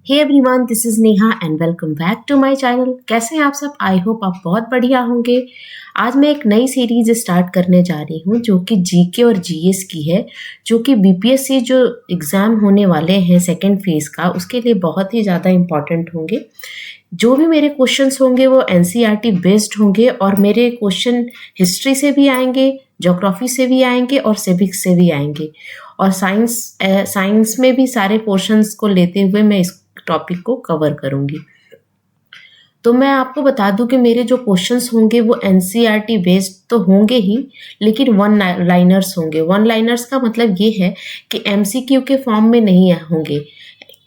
Hey everyone, this is Neha and welcome back to my channel. कैसे हैं आप सब? आई होप आप बहुत बढ़िया होंगे। आज मैं एक नई सीरीज स्टार्ट करने जा रही हूँ जो कि जीके और जीएस की है, जो कि बीपीएससी जो एग्ज़ाम होने वाले हैं सेकेंड फेज़ का, उसके लिए बहुत ही ज़्यादा इम्पॉर्टेंट होंगे। जो भी मेरे क्वेश्चंस होंगे वो एनसीईआरटी बेस्ड होंगे और मेरे क्वेश्चन हिस्ट्री से भी आएंगे, ज्योग्राफी से भी आएंगे और सिविक्स से भी आएंगे। और साइंस में भी सारे पोर्शंस को लेते हुए मैं इस टॉपिक को कवर करूंगी। तो मैं आपको बता दूं कि मेरे जो क्वेश्चंस होंगे वो एनसीईआरटी बेस्ड तो होंगे ही, लेकिन वन लाइनर्स होंगे। वन लाइनर्स का मतलब ये है कि एमसीक्यू के फॉर्म में नहीं होंगे।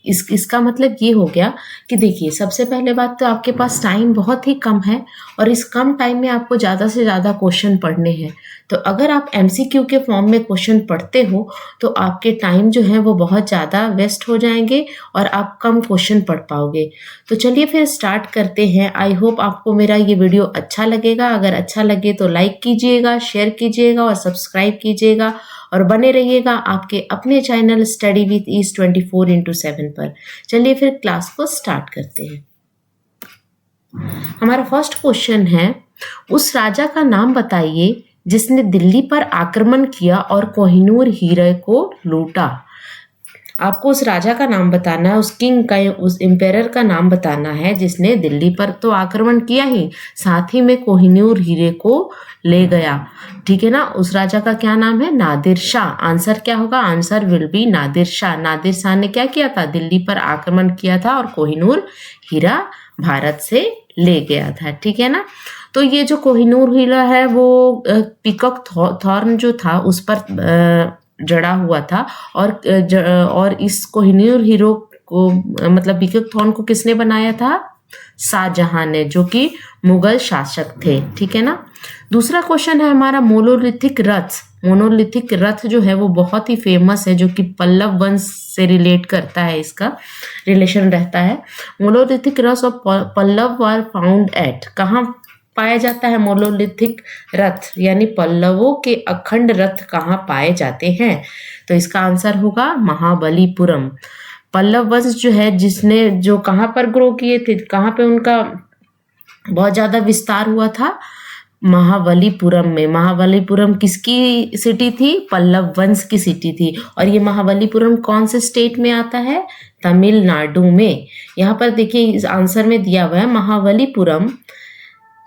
इसका मतलब ये हो गया कि देखिए, सबसे पहले बात तो आपके पास टाइम बहुत ही कम है और इस कम टाइम में आपको ज़्यादा से ज़्यादा क्वेश्चन पढ़ने हैं। तो अगर आप एमसीक्यू के फॉर्म में क्वेश्चन पढ़ते हो तो आपके टाइम जो है वो बहुत ज़्यादा वेस्ट हो जाएंगे और आप कम क्वेश्चन पढ़ पाओगे। तो चलिए फिर स्टार्ट करते हैं। आई होप आपको मेरा ये वीडियो अच्छा लगेगा। अगर अच्छा लगे तो लाइक कीजिएगा, शेयर कीजिएगा और सब्सक्राइब कीजिएगा और बने रहिएगा आपके अपने चैनल स्टडी विद ईज 24/7 पर। चलिए फिर क्लास को स्टार्ट करते हैं। हमारा फर्स्ट क्वेश्चन है, उस राजा का नाम बताइए जिसने दिल्ली पर आक्रमण किया और कोहिनूर हीरे को लूटा। आपको उस राजा का नाम बताना है, उस किंग का, उस एम्पायर का नाम बताना है जिसने दिल्ली पर तो आक्रमण किया ही, साथ ही में कोहिनूर हीरे को ले गया। ठीक है ना? उस राजा का क्या नाम है? नादिर शाह। आंसर क्या होगा? Answer will B Nadir Shah. Nadir Shah ने क्या किया था? दिल्ली पर आक्रमण किया था और कोहिनूर हीरा भारत से ले गया था। ठीक है ना? तो ये जो कोहिनूर हीरा है वो पीकॉक थॉर्न जो था उस पर जड़ा हुआ था और इस कोहिनूर हीरो को मतलब पीकॉक थॉर्न को किसने बनाया था? शाहजहां ने, जो कि मुगल शासक थे। ठीक है ना? दूसरा क्वेश्चन है हमारा, मोनोलिथिक रथ। मोनोलिथिक रथ जो है वो बहुत ही फेमस है, जो कि पल्लव वंश से रिलेट करता है, इसका रिलेशन रहता है। Monolithic rath of Pallava were found at, कहाँ पाया जाता है मोनोलिथिक रथ, यानी पल्लवों के अखंड रथ कहाँ पाए जाते हैं? तो इसका आंसर होगा महाबलीपुरम। पल्लव वंश जो है, जिसने जो कहाँ पर ग्रो किए थे, कहाँ पे उनका बहुत ज़्यादा विस्तार हुआ था? महाबलीपुरम में। महाबलीपुरम किसकी सिटी थी? पल्लव वंश की सिटी थी। और ये महाबलीपुरम कौन से स्टेट में आता है? तमिलनाडु में। यहाँ पर देखिए, इस आंसर में दिया हुआ है, Mahabalipuram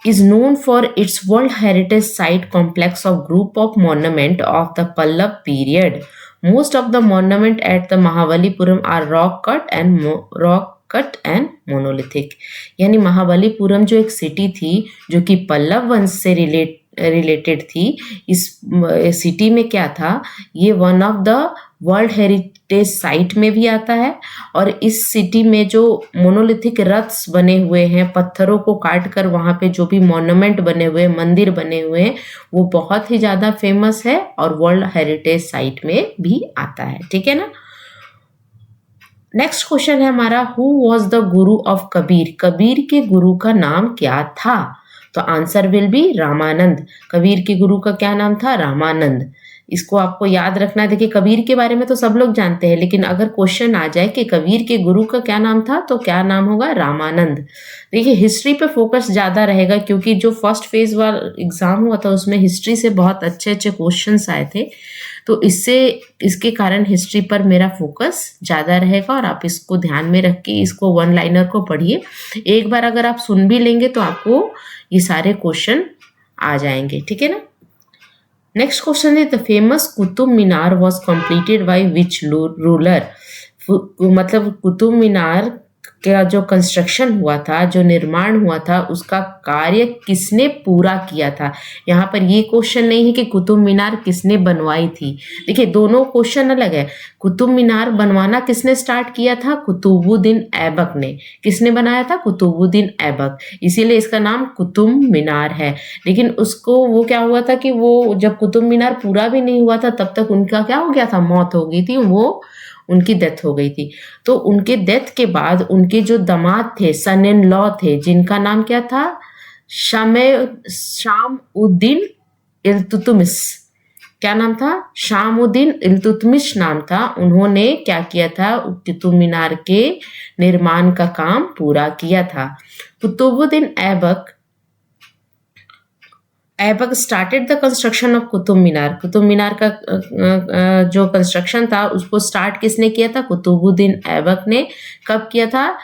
is known for its World Heritage Site complex of group of monument of the Pallav period. Most of the monument at the Mahabalipuram are rock cut and monolithic. यानी महाबलीपुरम जो एक सिटी थी जो कि पल्लव वंश से रिलेटेड थी, इस सिटी में क्या था? ये one of the world heritage site में भी आता है और इस सिटी में जो मोनोलिथिक रथ्स बने हुए हैं, पत्थरों को काट कर वहाँ पे जो भी मॉन्यूमेंट बने हुए हैं, मंदिर बने हुए हैं, वो बहुत ही ज़्यादा फेमस है और वर्ल्ड हेरिटेज साइट में भी आता है। ठीक है ना? नेक्स्ट क्वेश्चन है हमारा, who was the Guru of Kabir. Kabir के गुरु का नाम क्या था? तो answer will B Ramanand. Kabir के गुरु का क्या नाम था? रामानंद। इसको आपको याद रखना है। देखिए, कबीर के बारे में तो सब लोग जानते हैं, लेकिन अगर क्वेश्चन आ जाए कि कबीर के गुरु का क्या नाम था, तो क्या नाम होगा? रामानंद। देखिए, हिस्ट्री पे फोकस ज़्यादा रहेगा क्योंकि जो फर्स्ट फेज वाला एग्जाम हुआ था उसमें हिस्ट्री से बहुत अच्छे अच्छे क्वेश्चंस आए थे, तो इसके कारण हिस्ट्री पर मेरा फोकस ज़्यादा रहेगा और आप इसको ध्यान में रख के इसको वन लाइनर को पढ़िए। एक बार अगर आप सुन भी लेंगे तो आपको ये सारे क्वेश्चन आ जाएंगे। ठीक है ना? नेक्स्ट क्वेश्चन है, the famous Qutub Minar was completed by which ruler. मतलब कुतुब मीनार का जो कंस्ट्रक्शन हुआ था, जो निर्माण हुआ था, उसका कार्य किसने पूरा किया था? यहाँ पर ये क्वेश्चन नहीं है कि कुतुब मीनार किसने बनवाई थी। देखिए, दोनों क्वेश्चन अलग है। कुतुब मीनार बनवाना किसने स्टार्ट किया था? कुतुबुद्दीन ऐबक ने। किसने बनाया था? कुतुबुद्दीन ऐबक। इसीलिए इसका नाम कुतुब मीनार है। लेकिन उसको वो क्या हुआ था कि वो जब कुतुब मीनार पूरा भी नहीं हुआ था तब तक उनका क्या हो गया था? मौत हो गई थी, वो उनकी डेथ हो गई थी। तो उनके डेथ के बाद उनके जो दामाद थे, सन इन लॉ थे, जिनका नाम क्या था? शाम उद्दीन इल्तुतमिश। क्या नाम था? शामुद्दीन इल्तुतमिश नाम था। उन्होंने क्या किया था? कुतुब मीनार के निर्माण का काम पूरा किया था। Qutbuddin Aibak started the construction of Qutub Minar. Qutub Minar का जो कंस्ट्रक्शन था उसको स्टार्ट किसने किया था? कुतुबुद्दीन ऐबक ने। कब किया था?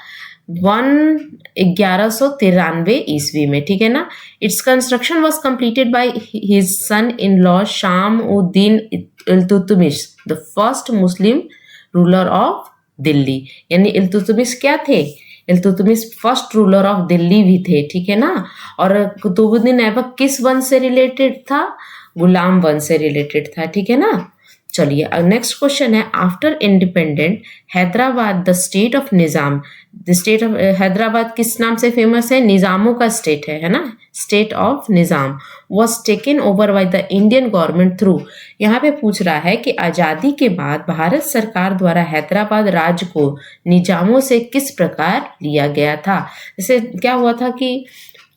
1193 ईस्वी में, ठीक है ना। Its construction was completed by his son in law Shamsuddin Iltutmish, the first Muslim ruler of Delhi. यानी इल्तुतमिश क्या थे? Iltutmish first ruler of Delhi भी थे, ठीक है ना। और कुतुबुद्दीन ऐबक किस वंश से रिलेटेड था? गुलाम वंश से रिलेटेड था, ठीक है ना। चलिए नेक्स्ट क्वेश्चन है, after independent Hyderabad the state of Nizam, the state of Hyderabad किस नाम से फेमस है? निजामों का स्टेट है ना, state of Nizam was taken over by the Indian government through. यहाँ पे पूछ रहा है कि आज़ादी के बाद भारत सरकार द्वारा हैदराबाद राज्य को निजामों से किस प्रकार लिया गया था। जैसे क्या हुआ था कि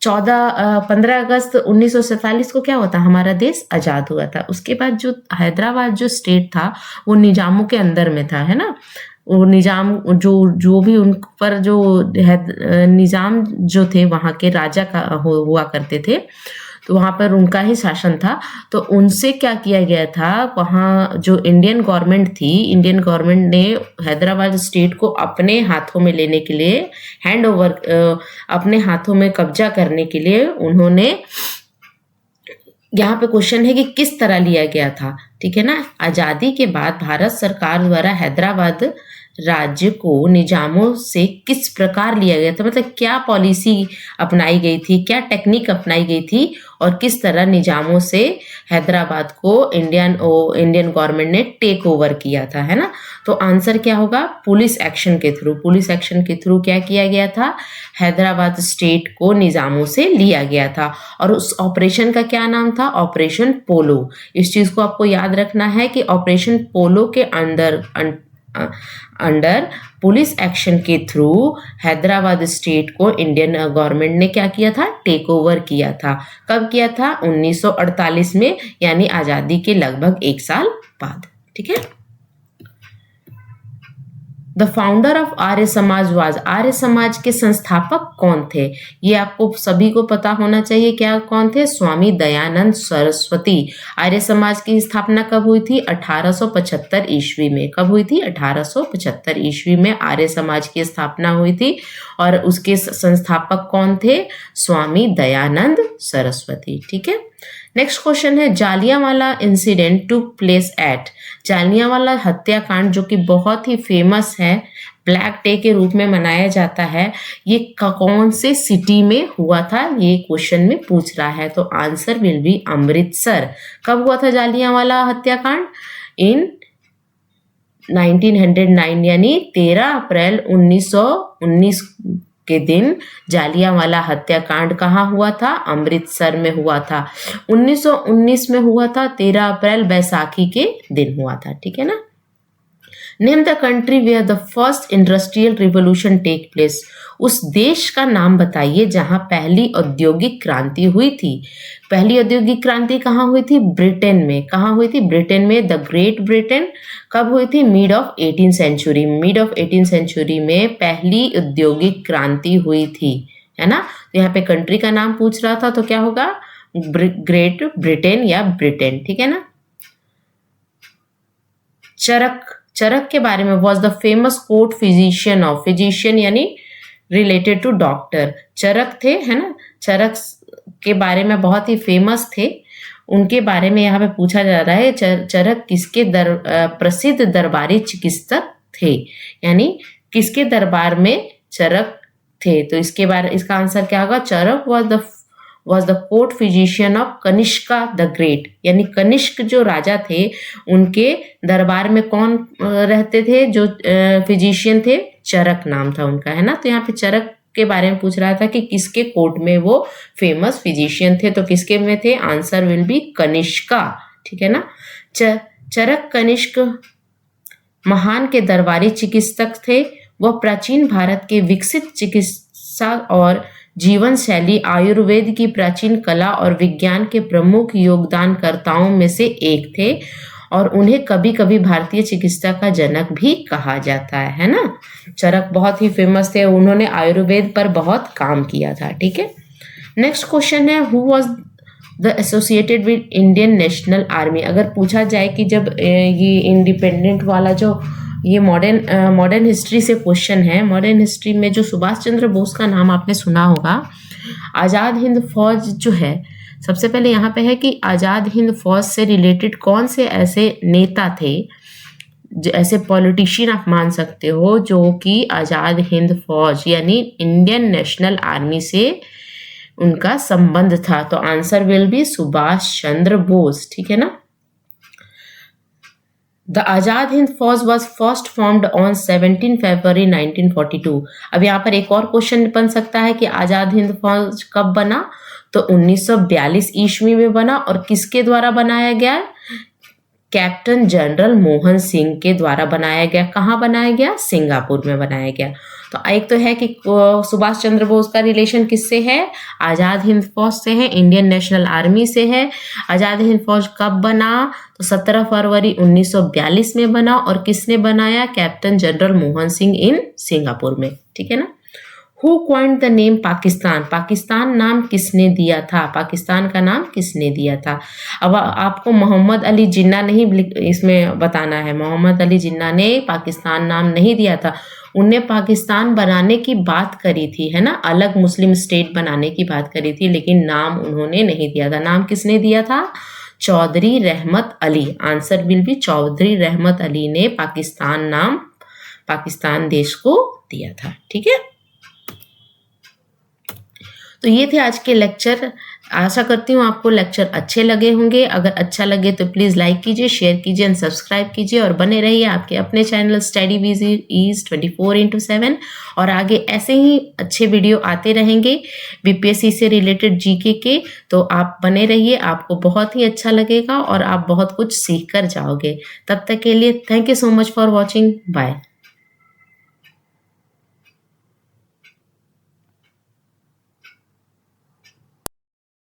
15 अगस्त 1947 को क्या हुआ था? हमारा देश आज़ाद हुआ था। उसके बाद जो हैदराबाद जो स्टेट था वो निजामों के अंदर में था, है ना। वो निजाम जो भी उन पर जो निजाम जो थे वहाँ के राजा का हुआ करते थे, तो वहाँ पर उनका ही शासन था। तो उनसे क्या किया गया था? वहाँ जो इंडियन गवर्नमेंट थी, इंडियन गवर्नमेंट ने हैदराबाद स्टेट को अपने हाथों में लेने के लिए, हैंड ओवर अपने हाथों में कब्जा करने के लिए उन्होंने, यहाँ पे क्वेश्चन है कि किस तरह लिया गया था, ठीक है ना। आज़ादी के बाद भारत सरकार द्वारा हैदराबाद राज्य को निजामों से किस प्रकार लिया गया था, मतलब क्या पॉलिसी अपनाई गई थी, क्या टेक्निक अपनाई गई थी और किस तरह निजामों से हैदराबाद को इंडियन गवर्नमेंट ने टेक ओवर किया था, है ना। तो आंसर क्या होगा? पुलिस एक्शन के थ्रू। पुलिस एक्शन के थ्रू क्या किया गया था? हैदराबाद स्टेट को निजामों से लिया गया था। और उस ऑपरेशन का क्या नाम था? ऑपरेशन पोलो। इस चीज को आपको याद रखना है कि ऑपरेशन पोलो के अंडर पुलिस एक्शन के थ्रू हैदराबाद स्टेट को इंडियन गवर्नमेंट ने क्या किया था? टेक ओवर किया था। कब किया था? 1948 में, यानी आज़ादी के लगभग 1 साल बाद, ठीक है। The founder of Arya Samaj was, Arya Samaj के संस्थापक कौन थे? ये आपको सभी को पता होना चाहिए। क्या कौन थे? स्वामी दयानंद सरस्वती। आर्य समाज की स्थापना कब हुई थी? 1875 ईस्वी में। कब हुई थी? 1875 ईस्वी में आर्य समाज की स्थापना हुई थी। और उसके संस्थापक कौन थे? स्वामी दयानंद सरस्वती, ठीक है। नेक्स्ट क्वेश्चन है, Jallianwala incident took place at. Jallianwala हत्याकांड जो कि बहुत ही फेमस है, ब्लैक डे के रूप में मनाया जाता है, ये कौन से सिटी में हुआ था? ये क्वेश्चन में पूछ रहा है। तो आंसर विल बी अमृतसर। कब हुआ था जालियांवाला हत्याकांड? इन 1909, यानी 13 अप्रैल 1919 के दिन जालियांवाला हत्याकांड कहाँ हुआ था? अमृतसर में हुआ था। 1919 में हुआ था, 13 अप्रैल बैसाखी के दिन हुआ था, ठीक है ना। Name the country where the first industrial revolution take place. उस देश का नाम बताइए जहां पहली औद्योगिक क्रांति हुई थी। पहली औद्योगिक क्रांति कहाँ हुई थी? ब्रिटेन में। कहाँ हुई थी? ब्रिटेन में, द ग्रेट ब्रिटेन। कब हुई थी? Mid of 18th century. Mid of 18th century में पहली औद्योगिक क्रांति हुई थी, है ना। तो यहाँ पे कंट्री का नाम पूछ रहा था, तो क्या होगा? ग्रेट ब्रिटेन या ब्रिटेन, ठीक है ना। चरक के बारे में, was the famous court physician of, physician यानी रिलेटेड टू डॉक्टर। चरक थे, है ना। चरक के बारे में बहुत ही फेमस थे, उनके बारे में यहाँ पे पूछा जा रहा है। चरक किसके प्रसिद्ध दरबारी चिकित्सक थे, यानी किसके दरबार में चरक थे? तो इसका आंसर क्या होगा? Charak was the court physician of Kanishka the great, यानी कनिष्क जो राजा थे उनके दरबार में कौन रहते थे? जो फिजिशियन थे, चरक नाम था उनका, है ना। तो यहाँ पे चरक के बारे में पूछ रहा था कि किसके कोर्ट में वो फेमस फिजिशियन थे, तो किसके में थे? आंसर विल बी कनिष्का, ठीक है ना। चरक कनिष्क महान के दरबारी चिकित्सक थे। वह प्राचीन भारत के विकसित चिकित्सा और जीवन शैली आयुर्वेद की प्राचीन कला और विज्ञान के प्रमुख योगदानकर्ताओं में से एक थे और उन्हें कभी कभी भारतीय चिकित्सा का जनक भी कहा जाता है ना। चरक बहुत ही फेमस थे, उन्होंने आयुर्वेद पर बहुत काम किया था। ठीक है, नेक्स्ट क्वेश्चन है who was the associated with Indian national army. अगर पूछा जाए कि जब ये इंडिपेंडेंट वाला जो ये मॉडर्न हिस्ट्री से क्वेश्चन है, मॉडर्न हिस्ट्री में जो सुभाष चंद्र बोस का नाम आपने सुना होगा। आज़ाद हिंद फौज जो है, सबसे पहले यहाँ पे है कि आज़ाद हिंद फौज से रिलेटेड कौन से ऐसे नेता थे, ऐसे पॉलिटिशियन आप मान सकते हो जो कि आज़ाद हिंद फौज यानी इंडियन नेशनल आर्मी से उनका संबंध था। तो answer will B Subhash Chandra Bose. ठीक है ना। द आज़ाद हिंद फौज वॉज फर्स्ट फॉर्म्ड ऑन 17 फरवरी 1942। अब यहाँ पर एक और क्वेश्चन बन सकता है कि आज़ाद हिंद फौज कब बना, तो 1942 ईस्वी में बना और किसके द्वारा बनाया गया, कैप्टन जनरल मोहन सिंह के द्वारा बनाया गया। कहाँ बनाया गया, सिंगापुर में बनाया गया। तो एक तो है कि सुभाष चंद्र बोस का रिलेशन किससे है, आज़ाद हिंद फौज से है, इंडियन नेशनल आर्मी से है। आज़ाद हिंद फौज कब बना, तो 17 फरवरी 1942 में बना और किसने बनाया, captain general Mohan Singh in Singapore में। ठीक है ना। Who coined the name Pakistan, Pakistan नाम किसने दिया था, पाकिस्तान का नाम किसने दिया था। अब आपको मोहम्मद अली जिन्ना नहीं इसमें बताना है, मोहम्मद अली जिन्ना ने पाकिस्तान नाम नहीं दिया था। उनने पाकिस्तान बनाने की बात करी थी, है ना, अलग मुस्लिम स्टेट बनाने की बात करी थी, लेकिन नाम उन्होंने नहीं दिया था। नाम किसने दिया था, Chaudhary Rahmat Ali. Answer will be Chaudhary Rahmat Ali ने पाकिस्तान नाम पाकिस्तान देश को दिया था। ठीक है, तो ये थे आज के लेक्चर। आशा करती हूँ आपको लेक्चर अच्छे लगे होंगे। अगर अच्छा लगे तो प्लीज़ लाइक कीजिए, शेयर कीजिए एंड सब्सक्राइब कीजिए और बने रहिए आपके अपने चैनल स्टडी विद ईज 24/7। और आगे ऐसे ही अच्छे वीडियो आते रहेंगे बीपीएससी से रिलेटेड जीके के। तो आप बने रहिए, आपको बहुत ही अच्छा लगेगा और आप बहुत कुछ सीख कर जाओगे। तब तक के लिए thank you so much for watching. Bye.